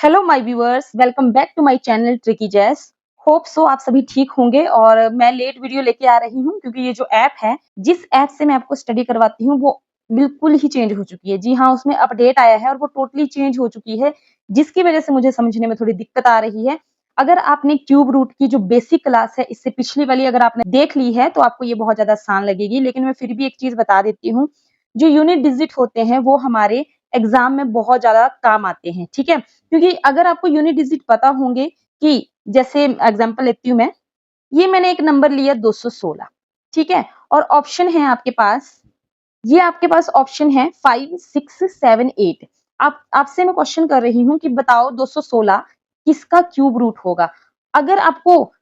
Hello my viewers, welcome back to my channel tricky Jas. Hope so आप सभी ठीक होंगे। और मैं लेट वीडियो लेके आ रही हूँ क्योंकि ये जो ऐप है, जिस ऐप से मैं आपको स्टडी करवाती हूँ, वो बिल्कुल ही चेंज हो चुकी है। जी हाँ, उसमें अपडेट आया है और वो टोटली चेंज हो चुकी है, जिसकी वजह से मुझे समझने में थोड़ी दिक्कत आ रही है। अगर आपने क्यूब रूट की जो बेसिक क्लास है, इससे पिछली वाली अगर आपने देख ली है, तो आपको ये बहुत ज्यादा आसान लगेगी। लेकिन मैं फिर भी एक चीज बता देती हूँ, जो यूनिट डिजिट होते हैं वो हमारे एग्जाम में बहुत ज्यादा काम आते हैं, ठीक है। क्योंकि अगर आपको यूनिट डिजिट पता होंगे कि जैसे एग्जांपल लेती हूँ मैं, ये मैंने एक नंबर लिया 216, ठीक है। और ऑप्शन है आपके पास, ये आपके पास ऑप्शन है 5, 6, 7, 8। आपसे मैं क्वेश्चन कर रही हूँ कि बताओ 216 किसका क्यूब रूट होगा। अगर आपको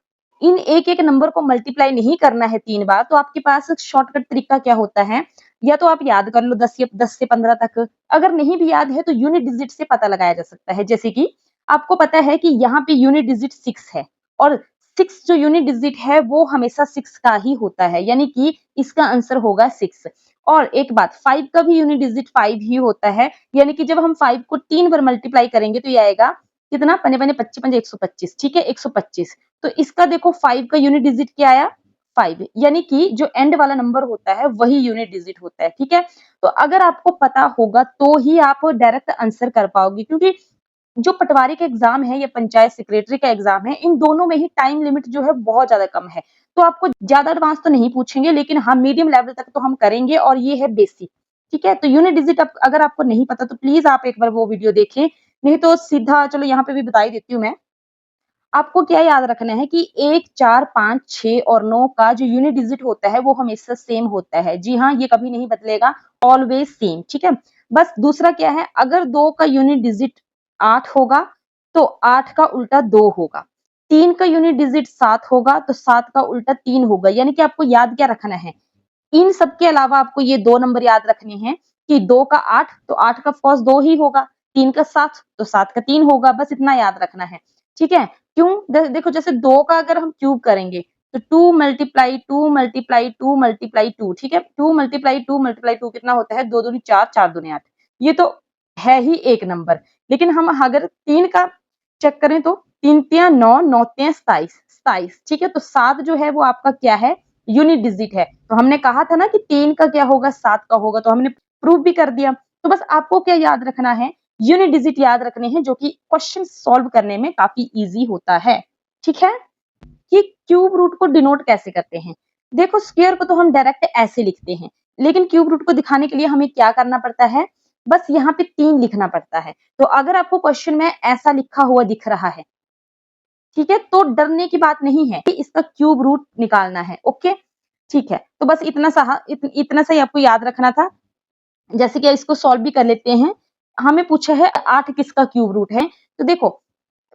इन एक एक नंबर को मल्टीप्लाई नहीं करना है 3 बार, तो आपके पास शॉर्टकट तरीका क्या होता है, या तो आप याद कर लो 10 से 15 तक। अगर नहीं भी याद है तो यूनिट डिजिट से पता लगाया जा सकता है। जैसे कि आपको पता है कि यहाँ पे यूनिट डिजिट 6 है, और 6 जो यूनिट डिजिट है वो हमेशा 6 का ही होता है, यानी कि इसका आंसर होगा 6। और एक बात, 5 का भी यूनिट डिजिट 5 ही होता है, यानी कि जब हम 5 को 3 बार मल्टीप्लाई करेंगे तो ये आएगा कितना, पने पने 25 पंजे 125, ठीक है, 125। तो इसका देखो 5 का यूनिट डिजिट क्या आया, 5, यानी कि जो एंड वाला नंबर होता है वही यूनिट डिजिट होता है, ठीक है। तो अगर आपको पता होगा तो ही आप डायरेक्ट आंसर कर पाओगे, क्योंकि जो पटवारी का एग्जाम है या पंचायत सेक्रेटरी का एग्जाम है, इन दोनों में ही टाइम लिमिट जो है बहुत ज्यादा कम है। तो आपको ज्यादा एडवांस तो नहीं पूछेंगे, लेकिन हाँ मीडियम लेवल तक तो हम करेंगे, और ये है बेसिक, ठीक है। तो यूनिट डिजिट अगर आपको नहीं पता तो प्लीज आप एक बार वो वीडियो देखें, नहीं तो सीधा चलो यहाँ पे भी बता ही देती हूँ मैं। आपको क्या याद रखना है कि 1, 4, 5, 6 और 9 का जो यूनिट डिजिट होता है वो हमेशा सेम होता है। जी हाँ, ये कभी नहीं बदलेगा, ऑलवेज सेम, ठीक है। बस दूसरा क्या है, अगर 2 का यूनिट डिजिट 8 होगा तो 8 का उल्टा 2 होगा। 3 का यूनिट डिजिट 7 होगा तो 7 का उल्टा 3 होगा। यानी कि आपको याद क्या रखना है, इन सब के अलावा आपको ये 2 नंबर याद रखने हैं कि 2 का 8 तो 8 का ऑफ कोर्स 2 ही होगा, 3 का 7 तो 7 का 3 होगा, बस इतना याद रखना है, ठीक है। क्यों? देखो जैसे 2 का अगर हम क्यूब करेंगे तो 2 मल्टीप्लाई 2 मल्टीप्लाई 2 मल्टीप्लाई 2, ठीक है। 2 मल्टीप्लाई 2 मल्टीप्लाई 2 कितना होता है, 2 दूनी 4, 4 दूनी 8। ये तो है ही एक नंबर। लेकिन हम अगर 3 का चेक करें तो 3 तिया 9, 9 तिया 27, 27, ठीक है। तो 7 जो है वो आपका क्या है, यूनिट डिजिट है। तो हमने कहा था ना कि 3 का क्या होगा, 7 का होगा, तो हमने प्रूव भी कर दिया। तो बस आपको क्या याद रखना है, यूनिट डिजिट याद रखने हैं, जो कि क्वेश्चन सॉल्व करने में काफी इजी होता है, ठीक है। कि क्यूब रूट को डिनोट कैसे करते हैं, देखो स्क्वायर को तो हम डायरेक्ट ऐसे लिखते हैं, लेकिन क्यूब रूट को दिखाने के लिए हमें क्या करना पड़ता है, बस यहाँ पे 3 लिखना पड़ता है। तो अगर आपको क्वेश्चन में ऐसा लिखा हुआ दिख रहा है, ठीक है, तो डरने की बात नहीं है कि इसका क्यूब रूट निकालना है, ओके, ठीक है। तो बस इतना सा ही आपको याद रखना था। जैसे कि इसको सॉल्व भी कर लेते हैं। हमें पूछा है 8 किसका क्यूब रूट है। तो देखो,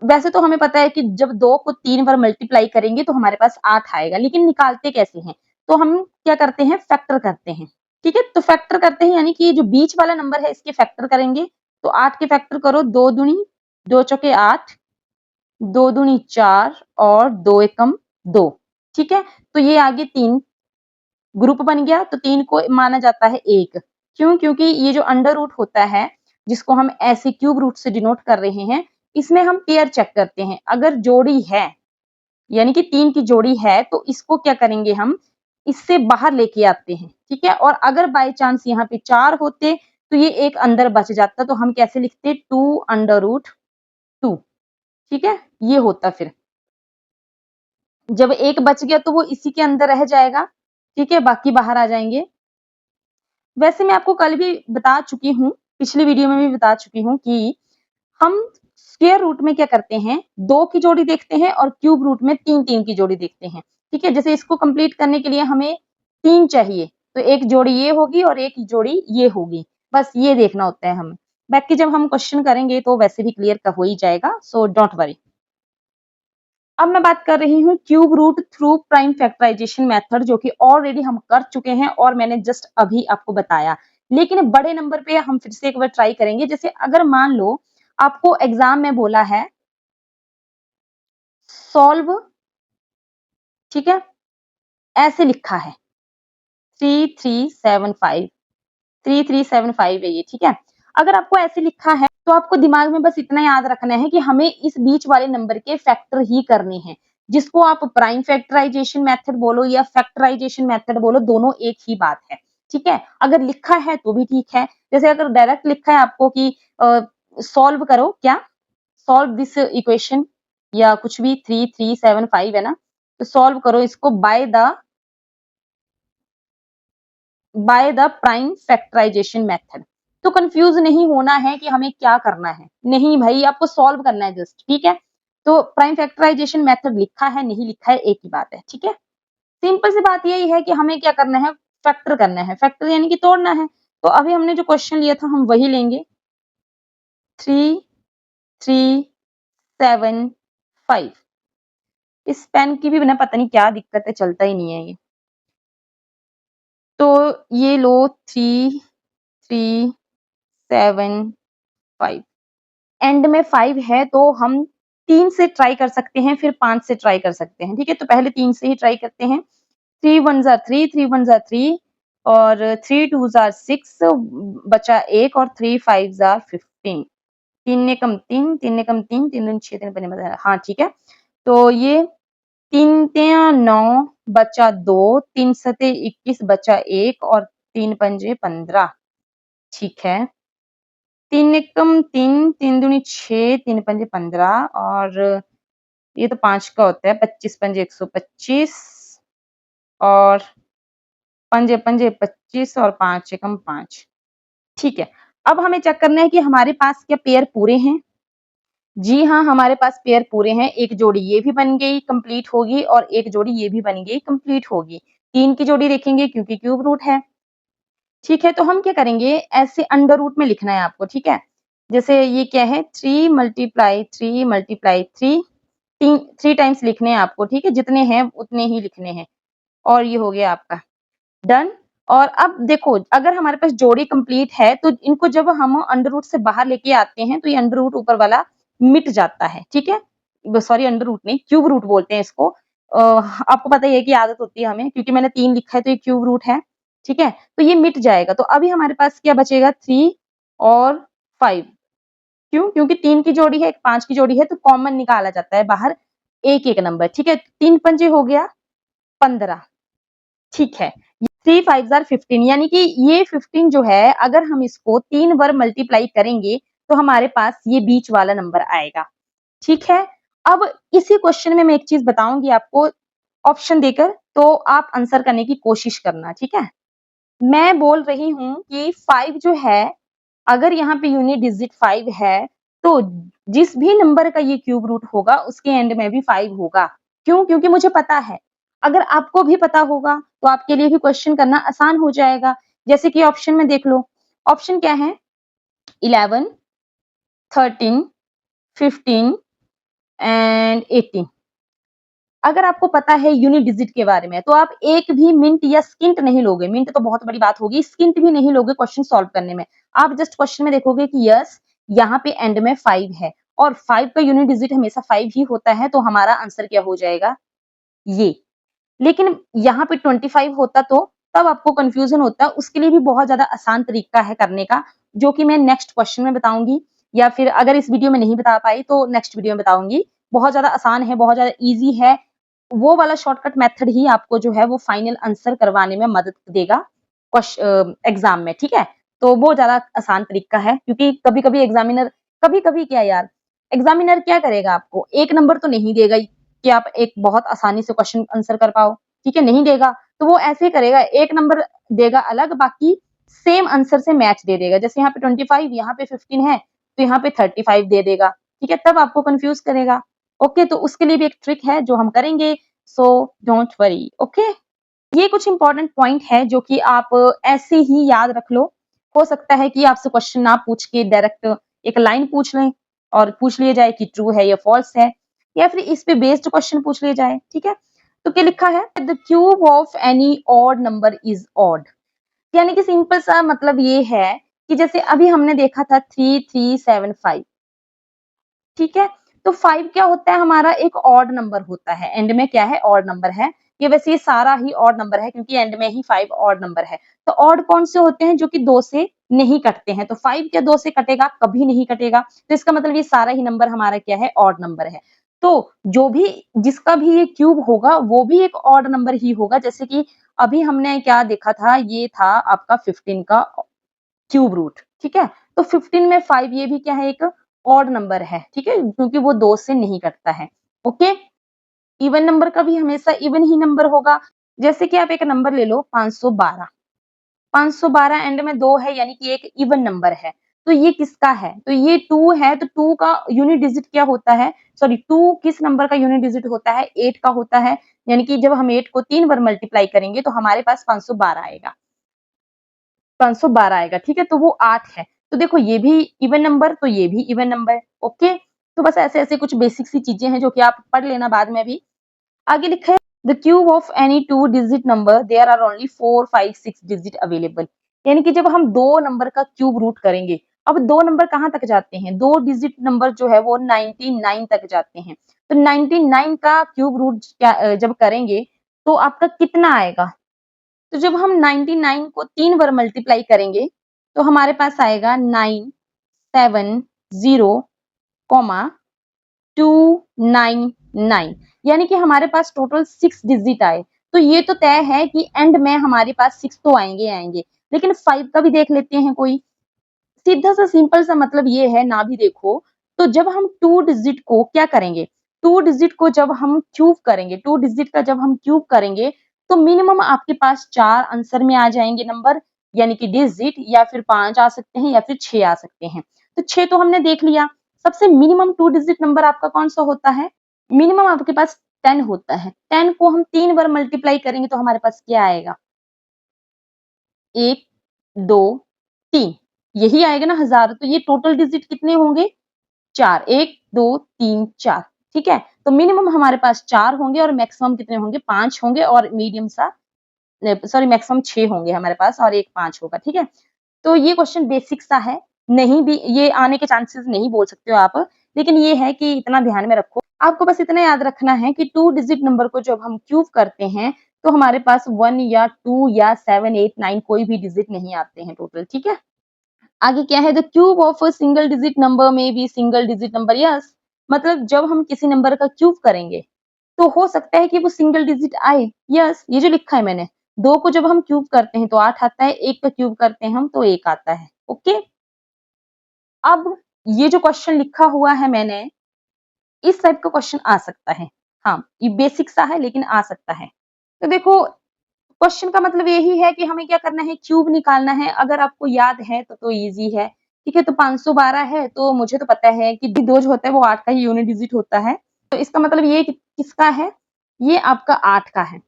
वैसे तो हमें पता है कि जब 2 को 3 बार मल्टीप्लाई करेंगे तो हमारे पास 8 आएगा, लेकिन निकालते कैसे हैं, तो हम क्या करते हैं, फैक्टर करते हैं, ठीक है। तो फैक्टर करते हैं, यानी कि जो बीच वाला नंबर है इसके फैक्टर करेंगे। तो 8 के फैक्टर करो, 2 दूनी 2 चौके 8, 2 दूनी 4 और 2 एकम 2, ठीक है। तो ये आगे 3 ग्रुप बन गया, तो 3 को माना जाता है 1। क्यों? क्योंकि ये जो अंडर रूट होता है, जिसको हम ऐसे क्यूब रूट से डिनोट कर रहे हैं, इसमें हम पेयर चेक करते हैं। अगर जोड़ी है, यानी कि 3 की जोड़ी है, तो इसको क्या करेंगे हम, इससे बाहर लेके आते हैं, ठीक है। और अगर बाय चांस यहाँ पे 4 होते तो ये एक अंदर बच जाता, तो हम कैसे लिखते, 2 अंडर रूट 2, ठीक है। ये होता फिर, जब एक बच गया तो वो इसी के अंदर रह जाएगा, ठीक है, बाकी बाहर आ जाएंगे। वैसे मैं आपको कल भी बता चुकी हूँ, पिछली वीडियो में भी बता चुकी हूँ कि हम स्क्वायर रूट में क्या करते हैं, 2 की जोड़ी देखते हैं और क्यूब रूट में 3 की जोड़ी देखते हैं, ठीक है। जैसे इसको कंप्लीट करने के लिए हमें 3 चाहिए, तो एक जोड़ी ये होगी और एक जोड़ी ये होगी, बस ये देखना होता है हमें। बाकी जब हम क्वेश्चन करेंगे तो वैसे भी क्लियर हो ही जाएगा, सो डोंट वरी। अब मैं बात कर रही हूँ cube root through prime factorization method, जो कि ऑलरेडी हम कर चुके हैं और मैंने जस्ट अभी आपको बताया। लेकिन बड़े नंबर पे हम फिर से एक बार ट्राई करेंगे। जैसे अगर मान लो आपको एग्जाम में बोला है सॉल्व, ठीक है, ऐसे लिखा है 3375, 3375 है ये, ठीक है। अगर आपको ऐसे लिखा है तो आपको दिमाग में बस इतना याद रखना है कि हमें इस बीच वाले नंबर के फैक्टर ही करने हैं, जिसको आप प्राइम फैक्टराइजेशन मेथड बोलो या फैक्टराइजेशन मेथड बोलो, दोनों एक ही बात है। ठीक है, अगर लिखा है तो भी ठीक है। जैसे अगर डायरेक्ट लिखा है आपको कि सॉल्व करो, क्या सॉल्व दिस इक्वेशन या कुछ भी 3375 है ना, तो सॉल्व करो इसको by the prime factorization method. तो कंफ्यूज नहीं होना है कि हमें क्या करना है, नहीं भाई आपको सॉल्व करना है जस्ट, ठीक है। तो प्राइम फैक्टराइजेशन मेथड लिखा है नहीं लिखा है एक ही बात है, ठीक है। सिंपल सी बात यही है कि हमें क्या करना है, फैक्टर करना है, फैक्टर यानी कि तोड़ना है। तो अभी हमने जो क्वेश्चन लिया था हम वही लेंगे, 3375। इस पेन की भी ना पता नहीं क्या दिक्कत है, चलता ही नहीं है ये। तो ये लो 3375, एंड में 5 है तो हम 3 से ट्राई कर सकते हैं, फिर 5 से ट्राई कर सकते हैं, ठीक है। तो पहले 3 से ही ट्राई करते हैं। 3 1 ज़ा 3, 3 1 ज़ा 3 और 3 2 ज़ा 6 बचा 1 और 3 5 ज़ा 15। 3 ने कम 3, 3 ने कम 3, 3 दूनी 6, 3 पंजे 15, हाँ ठीक है। तो ये 3 तियां 9 बचा 2, 3 सते 21 बचा 1 और 3 पंजे 15, ठीक है। 3 एकम 3, 3 दूनी 6, 3 पंजे 15 और ये तो 5 का होता है, 25 पंजे 125 और पंजे पंजे 25 और 5 एकम 5, ठीक है। अब हमें चेक करना है कि हमारे पास क्या पेयर पूरे हैं। जी हाँ, हमारे पास पेयर पूरे हैं। एक जोड़ी ये भी बन गई, कंप्लीट होगी और एक जोड़ी ये भी बन गई, कंप्लीट होगी। 3 की जोड़ी देखेंगे क्योंकि क्यूब रूट है। ठीक है, तो हम क्या करेंगे, ऐसे अंडर रूट में लिखना है आपको, ठीक है। जैसे ये क्या है, 3 मल्टीप्लाई 3 मल्टीप्लाई 3, 3 टाइम्स लिखने हैं आपको, ठीक है। जितने हैं उतने ही लिखने हैं और ये हो गया आपका डन। और अब देखो, अगर हमारे पास जोड़ी कंप्लीट है तो इनको जब हम अंडर रूट से बाहर लेके आते हैं तो ये अंडर रूट ऊपर वाला मिट जाता है, ठीक है। सॉरी, अंडर रूट नहीं, क्यूब रूट बोलते हैं इसको। आपको पता ही है कि आदत होती है हमें, क्योंकि मैंने 3 लिखा है तो ये क्यूब रूट है, ठीक है। तो ये मिट जाएगा। तो अभी हमारे पास क्या बचेगा, 3 और 5। क्यों? क्योंकि 3 की जोड़ी है, 5 की जोड़ी है, तो कॉमन निकाला जाता है बाहर एक एक नंबर, ठीक है। 3 पंजे हो गया 15, ठीक है। 3 5 ज़ार 15, यानी कि ये 15 जो है, अगर हम इसको 3 बार मल्टीप्लाई करेंगे तो हमारे पास ये बीच वाला नंबर आएगा, ठीक है। अब इसी क्वेश्चन में मैं एक चीज बताऊंगी आपको ऑप्शन देकर, तो आप आंसर करने की कोशिश करना, ठीक है। मैं बोल रही हूँ कि 5 जो है, अगर यहाँ पे यूनिट डिजिट 5 है तो जिस भी नंबर का ये क्यूब रूट होगा उसके एंड में भी 5 होगा। क्यों? क्योंकि मुझे पता है। अगर आपको भी पता होगा तो आपके लिए भी क्वेश्चन करना आसान हो जाएगा। जैसे कि ऑप्शन में देख लो, ऑप्शन क्या है, 11 13 15 एंड 18। अगर आपको पता है यूनिट डिजिट के बारे में तो आप एक भी मिनट या स्किंट नहीं लोगे, मिनट तो बहुत बड़ी बात होगी, स्किंट भी नहीं लोगे क्वेश्चन सॉल्व करने में। आप जस्ट क्वेश्चन में देखोगे कि यस, यहाँ पे एंड में 5 है और 5 का यूनिट डिजिट हमेशा 5 ही होता है, तो हमारा आंसर क्या हो जाएगा, ये। लेकिन यहाँ पे 25 होता तो तब आपको कंफ्यूजन होता। उसके लिए भी बहुत ज्यादा आसान तरीका है करने का, जो कि मैं नेक्स्ट क्वेश्चन में बताऊंगी, या फिर अगर इस वीडियो में नहीं बता पाई तो नेक्स्ट वीडियो में बताऊंगी। बहुत ज्यादा आसान है, बहुत ज्यादा इजी है। वो वाला शॉर्टकट मेथड ही आपको जो है वो फाइनल आंसर करवाने में मदद देगा एग्जाम में, ठीक है। तो वो ज्यादा आसान तरीका है, क्योंकि कभी कभी एग्जामिनर, कभी कभी क्या यार, एग्जामिनर क्या करेगा, आपको एक नंबर तो नहीं देगा कि आप एक बहुत आसानी से क्वेश्चन आंसर कर पाओ, ठीक है, नहीं देगा। तो वो ऐसे करेगा, एक नंबर देगा अलग, बाकी सेम आंसर से मैच दे देगा। जैसे यहाँ पे 25, यहाँ पे 15 है तो यहाँ पे 35 दे देगा, ठीक है। तब आपको कंफ्यूज करेगा। ओके, तो उसके लिए भी एक ट्रिक है जो हम करेंगे, सो डोंट वरी। ओके, ये कुछ इंपॉर्टेंट पॉइंट है जो कि आप ऐसे ही याद रख लो। हो सकता है कि आपसे क्वेश्चन ना पूछ के डायरेक्ट एक लाइन पूछ लें और पूछ लिया जाए कि ट्रू है या फॉल्स है, या फिर इस पे बेस्ड क्वेश्चन पूछ लिया जाए, ठीक है। तो क्या लिखा है, the cube of any odd number is odd. यानी कि सिंपल सा मतलब ये है कि जैसे अभी हमने देखा था 3375, ठीक है। तो 5 क्या होता है हमारा, एक ऑड नंबर होता है, एंड में क्या है, ऑड नंबर है। ये वैसे ये सारा ही ऑड नंबर है क्योंकि एंड में ही 5 ऑड नंबर है। तो ऑड कौन से होते हैं, जो कि 2 से नहीं कटते हैं। तो 5 क्या 2 से कटेगा, कभी नहीं कटेगा। तो इसका मतलब ये सारा ही नंबर हमारा क्या है, ऑड नंबर है। तो जो भी जिसका भी ये क्यूब होगा वो भी एक ऑड नंबर ही होगा। जैसे कि अभी हमने क्या देखा था, ये था आपका 15 का क्यूब रूट, ठीक है। तो 15 में 5 ये भी क्या है, एक ऑड नंबर है, ठीक है, क्योंकि वो 2 से नहीं कटता है। ओके, इवन नंबर का भी हमेशा इवन ही नंबर होगा। जैसे कि आप एक नंबर ले लो 512, 512 एंड में 2 है, यानी कि एक इवन नंबर है। तो ये किसका है, तो ये 2 है। तो 2 का यूनिट डिजिट क्या होता है, सॉरी 2 किस नंबर का यूनिट डिजिट होता है, 8 का होता है। यानी कि जब हम 8 को 3 बार मल्टीप्लाई करेंगे तो हमारे पास 512 आएगा, 512 आएगा, ठीक है। तो वो 8 है। तो देखो ये भी इवन नंबर, तो ये भी इवन नंबर। ओके, तो बस ऐसे ऐसे कुछ बेसिक सी चीजें हैं जो कि आप पढ़ लेना बाद में भी। आगे लिखा है the cube of any 2 digit number there are only 4 5 6 digit available. यानी कि जब हम 2 नंबर का क्यूब रूट करेंगे, अब 2 नंबर कहाँ तक जाते हैं, 2 डिजिट नंबर जो है वो 99 तक जाते हैं। तो 99 का क्यूब रूट जब करेंगे तो आपका कितना आएगा, तो जब हम 99 को 3 बार मल्टीप्लाई करेंगे तो हमारे पास आएगा 970,299, यानी कि हमारे पास टोटल 6 डिजिट आए। तो ये तो तय है कि एंड में हमारे पास 6 तो आएंगे आएंगे। लेकिन 5 का भी देख लेते हैं कोई, सीधा सा सिंपल सा मतलब ये है ना, भी देखो। तो जब हम 2 डिजिट को क्या करेंगे, 2 डिजिट को जब हम क्यूब करेंगे, 2 डिजिट का जब हम क्यूब करेंगे तो मिनिमम आपके पास 4 आंसर में आ जाएंगे नंबर, यानी कि डिजिट, या फिर 5 आ सकते हैं या फिर 6 आ सकते हैं। तो 6 तो हमने देख लिया। सबसे मिनिमम 2 डिजिट नंबर आपका कौन सा होता है, मिनिमम आपके पास 10 होता है। 10 को हम 3 बार मल्टीप्लाई करेंगे तो हमारे पास क्या आएगा, 1 2 3, यही आएगा ना 1000। तो ये टोटल डिजिट कितने होंगे, 4, 1 2 3 4, ठीक है। तो मिनिमम हमारे पास 4 होंगे और मैक्सिमम कितने होंगे, 5 होंगे, और मीडियम सा सॉरी मैक्सिमम 6 होंगे हमारे पास, और एक 5 होगा, ठीक है। तो ये क्वेश्चन बेसिक सा है, नहीं भी ये आने के चांसेस नहीं बोल सकते हो आप, लेकिन ये है कि इतना ध्यान में रखो। आपको बस इतना याद रखना है कि 2 डिजिट नंबर को जब हम क्यूब करते हैं तो हमारे पास 1 या 2 या 7 8 9 कोई भी डिजिट नहीं आते हैं टोटल, ठीक है। आगे क्या है, the cube of a single digit number में बी सिंगल डिजिट नंबर, यस। मतलब जब हम किसी नंबर का क्यूब करेंगे तो हो सकता है कि वो सिंगल डिजिट आए, यस। ये जो लिखा है मैंने, 2 को जब हम क्यूब करते हैं तो 8 आता है, 1 का क्यूब करते हैं हम तो 1 आता है। ओके, अब ये जो क्वेश्चन लिखा हुआ है मैंने, इस टाइप का क्वेश्चन आ सकता है। हाँ, ये बेसिक सा है लेकिन आ सकता है। तो देखो क्वेश्चन का मतलब यही है कि हमें क्या करना है, क्यूब निकालना है। अगर आपको याद है तो इजी है, ठीक है। तो 512 है तो मुझे तो पता है कि 2 जो होता है वो 8 का ही यूनिट डिजिट होता है। तो इसका मतलब ये कि किसका है, ये आपका 8 का है।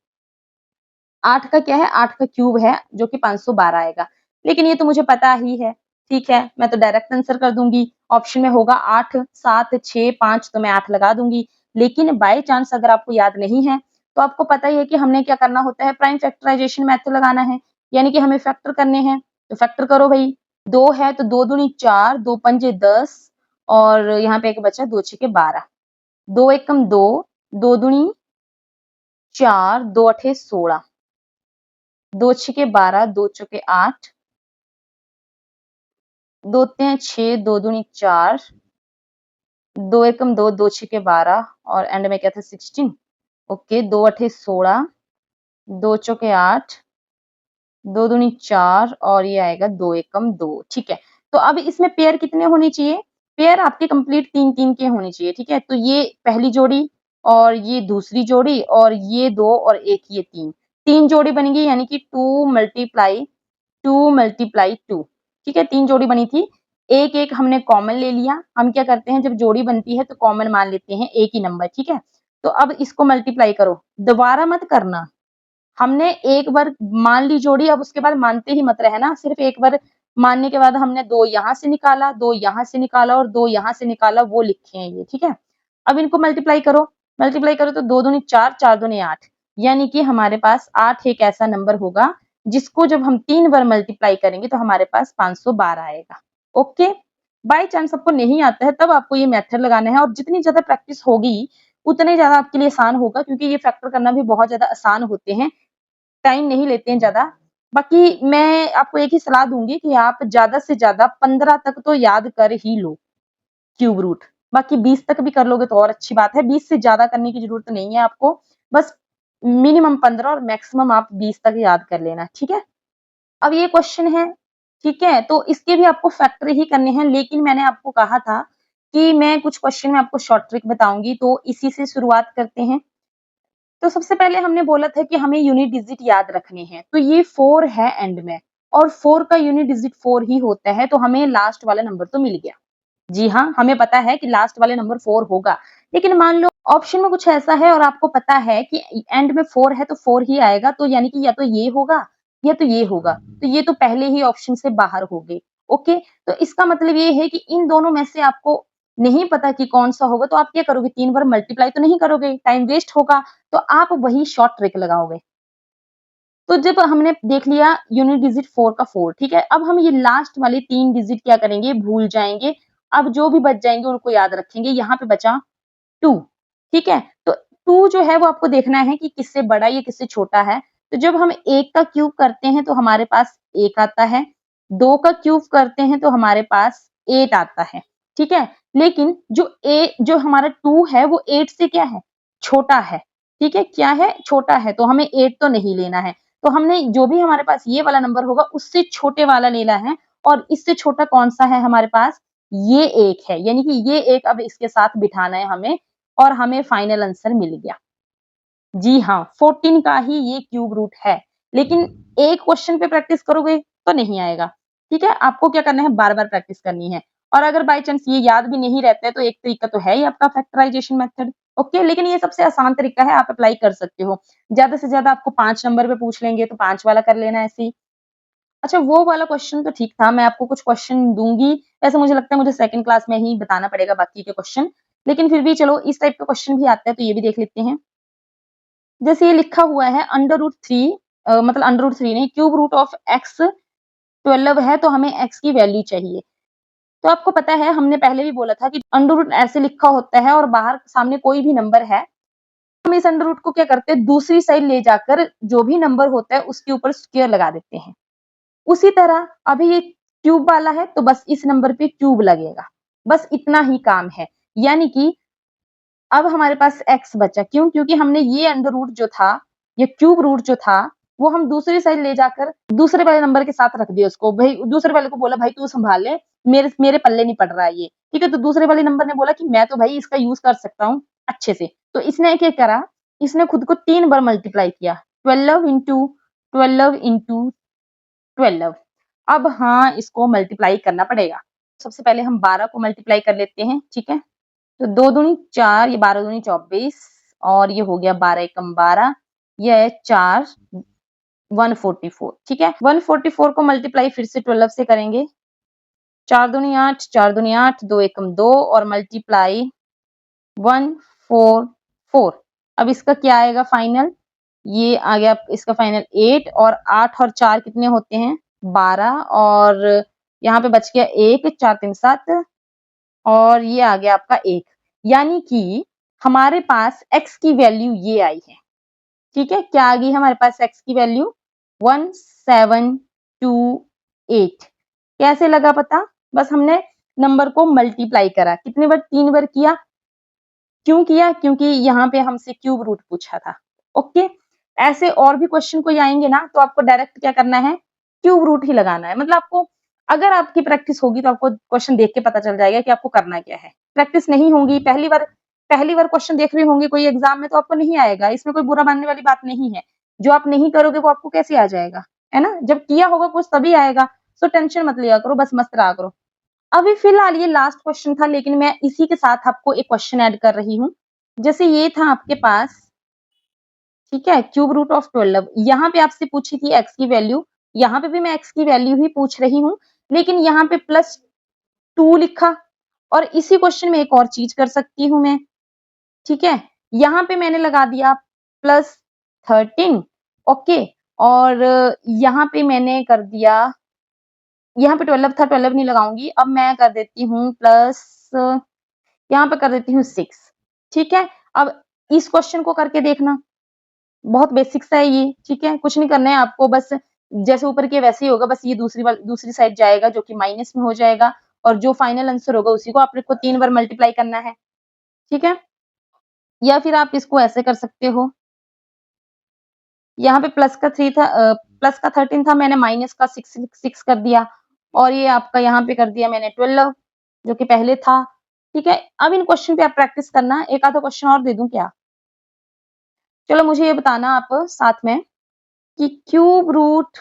8 का क्या है, 8 का क्यूब है जो कि 512 आएगा। लेकिन ये तो मुझे पता ही है, ठीक है। मैं तो डायरेक्ट आंसर कर दूंगी। ऑप्शन में होगा 8 7 6 5, तो मैं 8 लगा दूंगी। लेकिन बाय चांस अगर आपको याद नहीं है तो आपको पता ही है कि हमने क्या करना होता है, प्राइम फैक्टराइजेशन मेथड लगाना है, यानी कि हमें फैक्टर करने हैं। तो फैक्टर करो भाई, 2 है तो 2 दूनी 4, 2 पंजे 10, और यहाँ पे एक बचा 2 छके 12, 2 एकम 2, 2 दूनी 4, 2 अठे 16, 2 छके 12, 2 चौके 8, 2 तिया 6, 2 दूनी 4, 2 एकम 2, 2 छके 12, और एंड में क्या था 16। ओके, 2 अठे 16, 2 चौके 8, 2 दूनी 4, और ये आएगा 2 एकम 2, ठीक है। तो अब इसमें पेयर कितने होने चाहिए, पेयर आपके कंप्लीट 3 3 के होने चाहिए, ठीक है। तो ये पहली जोड़ी, और ये दूसरी जोड़ी, और ये 2 और एक ये 3, 3 जोड़ी बनेगी, यानी कि 2 मल्टीप्लाई 2 मल्टीप्लाई 2, ठीक है। 3 जोड़ी बनी थी, एक एक हमने कॉमन ले लिया। हम क्या करते हैं, जब जोड़ी बनती है तो कॉमन मान लेते हैं एक ही नंबर, ठीक है। तो अब इसको मल्टीप्लाई करो, दोबारा मत करना। हमने एक बार मान ली जोड़ी, अब उसके बाद मानते ही मत रहना। सिर्फ एक बार मानने के बाद हमने 2 यहाँ से निकाला, 2 यहाँ से निकाला, और 2 यहाँ से निकाला, वो लिखे हैं ये, ठीक है। अब इनको मल्टीप्लाई करो तो 2 दूनी 4, 4 दूनी 8, यानी कि हमारे पास 8 एक ऐसा नंबर होगा जिसको जब हम 3 बार मल्टीप्लाई करेंगे तो हमारे पास 512 आएगा। ओके, बाय चांस आपको नहीं आता है तब आपको ये मेथड लगाना है और जितनी ज़्यादा प्रैक्टिस होगी, उतने ज़्यादा आपके लिए आसान होगा क्योंकि ये फैक्टर करना भी बहुत ज़्यादा आसान होते हैं, टाइम नहीं लेते हैं ज़्यादा। बाकी मैं आपको एक ही सलाह दूँगी कि आप ज़्यादा से ज़्यादा 15 तक तो याद कर ही लो, क्यूब रूट। बाकी 20 तक भी कर लोगे तो और अच्छी बात है, 20 से ज़्यादा करने की ज़रूरत नहीं है आपको, बस मिनिमम 15 और मैक्सिमम आप 20 तक याद कर लेना, ठीक है? अब ये क्वेश्चन है, ठीक है? तो इसके भी आपको फैक्टर ही करने हैं, लेकिन मैंने आपको कहा था कि मैं कुछ क्वेश्चन में आपको शॉर्ट ट्रिक बताऊँगी, तो इसी से शुरुआत करते हैं। तो सबसे पहले हमने बोला था कि हमें यूनिट डिजिट याद रखने हैं, तो ये 4 है एंड में और 4 का यूनिट डिजिट 4 ही होता है, तो हमें लास्ट वाला नंबर तो मिल गया। जी हाँ, हमें पता है कि लास्ट वाले नंबर 4 होगा, लेकिन मान लो ऑप्शन में कुछ ऐसा है और आपको पता है कि एंड में 4 है तो 4 ही आएगा, तो यानी कि या तो ये होगा या तो ये होगा, तो ये तो पहले ही ऑप्शन से बाहर हो गए, ओके? तो इसका मतलब ये है कि इन दोनों में से आपको नहीं पता कि कौन-सा होगा, तो आप क्या करोगे? 3 बार मल्टीप्लाई तो नहीं करोगे, टाइम वेस्ट होगा, तो आप वही शॉर्ट ट्रिक लगाओगे। तो जब हमने देख लिया यूनिट डिजिट 4 का 4, ठीक है? अब हम ये लास्ट वाले 3 डिजिट क्या करेंगे? भूल जाएँगे। अब जो भी बच जाएँगे उनको याद रखेंगे। यहाँ पे बचा 2, ठीक है? तो 2 जो है वो आपको देखना है कि किससे बड़ा या किससे छोटा है। तो जब हम 1 का क्यूब करते हैं तो हमारे पास 1 आता है, 2 का क्यूब करते हैं तो हमारे पास 8 आता है, ठीक है? लेकिन जो हमारा 2 है वो 8 से क्या है? छोटा है, ठीक है? क्या है? छोटा है, तो हमें 8 तो नहीं लेना है। तो हमने जो भी हमारे पास ये वाला नंबर होगा उससे छोटे वाला लेना है और इससे छोटा कौन-सा है हमारे पास? ये 1 है, यानी कि ये 1 अब इसके साथ बिठाना है हमें और हमें फाइनल आंसर मिल गया। जी हाँ, 14 का ही ये क्यूब रूट है, लेकिन एक क्वेश्चन पे प्रैक्टिस करोगे तो नहीं आएगा, ठीक है? आपको क्या करना है बार-बार प्रैक्टिस करनी है और अगर बाय चांस ये याद भी नहीं रहता है तो एक तरीका तो है ही आपका फैक्टराइजेशन मेथड, ओके? लेकिन ये सबसे आसान तरीका है, आप अप्लाई कर सकते हो। ज़्यादा से ज़्यादा आपको 5 नंबर पे पूछ लेंगे तो 5 वाला कर लेना ऐसे ही। अच्छा वो वाला क्वेश्चन तो ठीक था, मैं आपको कुछ क्वेश्चन दूँगी, वैसे मुझे लगता है मुझे सेकंड क्लास में ही बताना पड़ेगा बाकी के क्वेश्चन, लेकिन फिर भी चलो इस टाइप का क्वेश्चन भी आता है तो ये भी देख लेते हैं। जैसे ये लिखा हुआ है अंडर रूट 3 मतलब अंडर रूट 3 नहीं क्यूब रूट ऑफ x 12 है तो हमें x की वैल्यू चाहिए। तो आपको पता है हमने पहले भी बोला था कि अंडर रूट ऐसे लिखा होता है और बाहर सामने कोई भी नंबर है, हम इस अंडर रूट को क्या करते हैं दूसरी साइड ले जाकर जो भी नंबर होता है उसके ऊपर स्क्वायर लगा देते हैं। उसी तरह अभी ये क्यूब वाला है तो बस इस नंबर पे क्यूब लगेगा, बस इतना ही काम है। यानी कि अब हमारे पास x बचा, क्यों? क्योंकि हमने ये अंडर रूट जो था, ये क्यूब रूट जो था, वो हम दूसरी साइड ले जाकर दूसरे वाले नंबर के साथ रख दिया उसको। भई दूसरे वाले को बोला भाई तू सँभाल ले, मेरे मेरे पल्ले नहीं पड़ रहा है ये, ठीक है? तो दूसरे वाले नंबर ने बोला कि मैं तो भाई इसका यूज़ कर सकता हूँ अच्छे से। तो इसने क्या करा, इसने खुद को 3 बार मल्टीप्लाई किया, 12 इंटू 12 इंटू 12। अब हाँ, इसको मल्टीप्लाई करना पड़ेगा। सबसे पहले हम 12 को मल्टीप्लाई कर लेते हैं, ठीक है? तो 2 दूनी 4, ये 12 दूनी 24 और ये हो गया 12 एकम 12, ये है 4 144, ठीक है? 144 को मल्टीप्लाई फिर से 12 से करेंगे। 4 दूनी 8, 4 दूनी 8, 2 एकम 2 और मल्टीप्लाई 144। अब इसका क्या आएगा फाइनल? ये आ गया इसका फाइनल 8 और 8 और 4 कितने होते हैं? 12 और यहाँ पे बच गया 1, 4 3 7 और ये आ गया आपका 1। यानी कि हमारे पास x की वैल्यू ये आई है, ठीक है? क्या आ गई हमारे पास x की वैल्यू? 1728। कैसे लगा पता? बस हमने नंबर को मल्टीप्लाई करा। कितने बार? 3 बार किया। क्यों किया? क्योंकि यहाँ पे हमसे क्यूब रूट पूछा था, ओके? ऐसे और भी क्वेश्चन कोई आएँगे ना, तो आपको डायरेक्ट क्या करना है? क्यूब रूट ही लगाना है। मतलब आपको अगर आपकी प्रैक्टिस होगी तो आपको क्वेश्चन देख के पता चल जाएगा कि आपको करना क्या है। प्रैक्टिस नहीं होगी, पहली बार क्वेश्चन देख रही होंगी कोई एग्ज़ाम में तो आपको नहीं आएगा, इसमें कोई बुरा मानने वाली बात नहीं है। जो आप नहीं करोगे वो आपको कैसे आ जाएगा, है ना? जब किया होगा कुछ तभी आएगा, सो टेंशन मत लिया करो, बस मस्त रहा करो। अभी फिलहाल ये लास्ट क्वेश्चन था लेकिन मैं इसी के साथ आपको एक क्वेश्चन ऐड कर रही हूँ। जैसे ये था आपके पास, ठीक है? क्यूब रूट ऑफ 12 यहाँ पे आपसे पूछी थी x की वैल्यू, यहाँ पे भी मैं x की वैल्यू ही पूछ रही हूँ, लेकिन यहाँ पे प्लस 2 लिखा और इसी क्वेश्चन में एक और चीज़ कर सकती हूँ मैं, ठीक है? यहाँ पे मैंने लगा दिया प्लस 13, ओके? और यहाँ पे मैंने कर दिया यहाँ पे 12 था, 12 नहीं लगाऊंगी। अब मैं कर देती हूँ प्लस, यहाँ पे कर देती हूँ 6। ठीक है, अब इस क्वेश्चन को करके देखना, बहुत बेसिक्स है ये। ठीक है, कुछ नहीं करना है आपको, बस जैसे ऊपर के वैसे ही होगा, बस ये दूसरी साइड जाएगा जो कि माइनस में हो जाएगा, और जो फाइनल आंसर होगा उसी को आपको 3 बार मल्टीप्लाई करना है। ठीक है, या फिर आप इसको ऐसे कर सकते हो, यहाँ पे प्लस का 3 था, प्लस का 13 था, मैंने माइनस का 6 कर दिया, और ये आपका यहाँ पे कर दिया मैंने 12 जो कि पहले था। ठीक है, अब इन क्वेश्चन पे आप प्रैक्टिस करना। एक आधा क्वेश्चन और दे दूं क्या? चलो मुझे ये बताना आप साथ में कि क्यूब रूट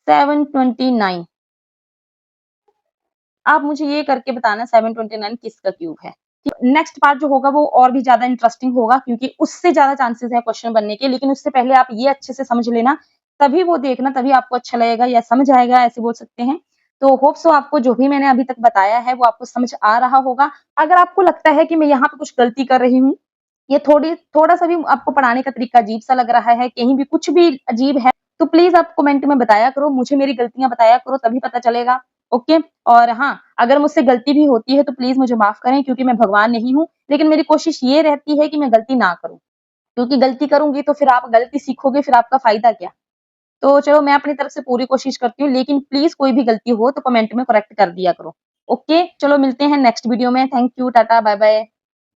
729, आप मुझे ये करके बताना 729 किसका क्यूब है। नेक्स्ट पार्ट जो होगा वो और भी ज्यादा इंटरेस्टिंग होगा, क्योंकि उससे ज्यादा चांसेस है क्वेश्चन बनने के, लेकिन उससे पहले आप ये अच्छे से समझ लेना, तभी वो देखना, तभी आपको अच्छा लगेगा या समझ आएगा, ऐसे बोल सकते हैं। तो होप सो आपको जो भी मैंने अभी तक बताया है वो आपको समझ आ रहा होगा। अगर आपको लगता है कि मैं यहाँ पे कुछ गलती कर रही हूँ, ये थोड़ा सा भी आपको पढ़ाने का तरीका अजीब सा लग रहा है, कहीं भी कुछ भी अजीब है, तो प्लीज आप कमेंट में बताया करो, मुझे मेरी गलतियां बताया करो, तभी पता चलेगा। ओके, और हाँ, अगर मुझसे गलती भी होती है तो प्लीज मुझे माफ करें, क्योंकि मैं भगवान नहीं हूँ, लेकिन मेरी कोशिश ये रहती है कि मैं गलती ना करूं, क्योंकि गलती करूंगी तो फिर आप गलती सीखोगे, फिर आपका फायदा क्या? तो चलो मैं अपनी तरफ से पूरी कोशिश करती हूँ, लेकिन प्लीज कोई भी गलती हो तो कमेंट में करेक्ट कर दिया करो। ओके, चलो मिलते हैं नेक्स्ट वीडियो में। Thank you, tata, bye bye.